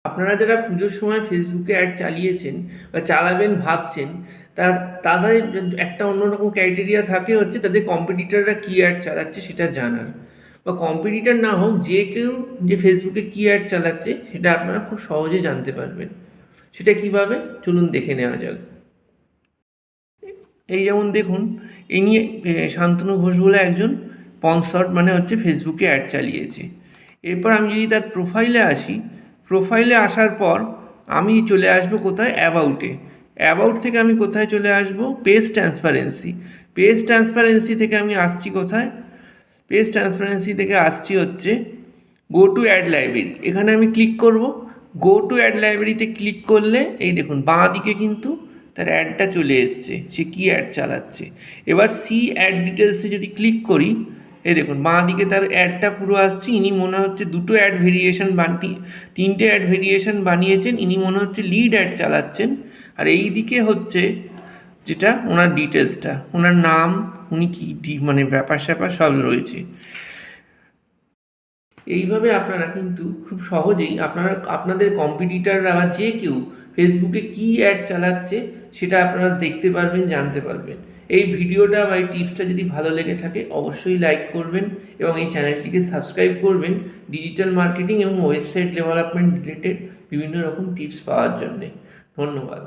আপনারা যারা পুজোর সময় ফেসবুকে অ্যাড চালিয়েছেন বা চালাবেন ভাবছেন, তাদের একটা অন্যরকম ক্রাইটেরিয়া থাকে, হচ্ছে তাদের কম্পিটিটররা কী অ্যাড চালাচ্ছে সেটা জানার, বা কম্পিটিটর না হোক যে কেউ যে ফেসবুকে কী অ্যাড চালাচ্ছে সেটা আপনারা খুব সহজে জানতে পারবেন। সেটা কিভাবে, চলুন দেখে নেওয়া যাক। এই যেমন দেখুন, ইনি শান্তনু ঘোষ বলে একজন পনসর্ট মানে হচ্ছে ফেসবুকে অ্যাড চালিয়েছে। এরপর আমি যদি তার প্রোফাইলে আসি, প্রোফাইলে আসার পর আমি চলে আসব কোথায়, অ্যাবাউটে। অ্যাবাউট থেকে আমি কোথায় চলে আসব, পেজ ট্রান্সপারেন্সি। পেজ ট্রান্সপারেন্সি থেকে আমি আসছি কোথায়, পেজ ট্রান্সপারেন্সি থেকে আসছি হচ্ছে গো টু অ্যাড লাইব্রেরি। এখানে আমি ক্লিক করব। গো টু অ্যাড লাইব্রেরিতে ক্লিক করলে এই দেখুন বাঁ দিকে কিন্তু তার অ্যাডটা চলে এসছে, সে কী অ্যাড চালাচ্ছে। এবার সি অ্যাড ডিটেলসে যদি ক্লিক করি, এই দেখুন বাঁ দিকে তার অ্যাডটা পুরো আসছে। ইনি মনে হচ্ছে দুটো অ্যাড ভেরিয়েশন তিনটে অ্যাড ভেরিয়েশন বানিয়েছেন, ইনি মনে হচ্ছে লিড অ্যাড চালাচ্ছেন। আর এই দিকে হচ্ছে যেটা ওনার ডিটেলসটা, ওনার নাম, উনি কী মানে ব্যাপার স্যাপার সব রয়েছে। এইভাবে আপনারা কিন্তু খুব সহজেই আপনাদের কম্পিটিটররা বা যে কেউ ফেসবুকে কী অ্যাড চালাচ্ছে সেটা আপনারা দেখতে পারবেন, জানতে পারবেন। এই ভিডিওটা বা এই টিপসটা যদি ভালো লেগে থাকে অবশ্যই লাইক করবেন এবং এই চ্যানেলটিকে সাবস্ক্রাইব করবেন ডিজিটাল মার্কেটিং এবং ওয়েবসাইট ডেভেলপমেন্ট রিলেটেড বিভিন্ন রকম টিপস পাওয়ার জন্যে। ধন্যবাদ।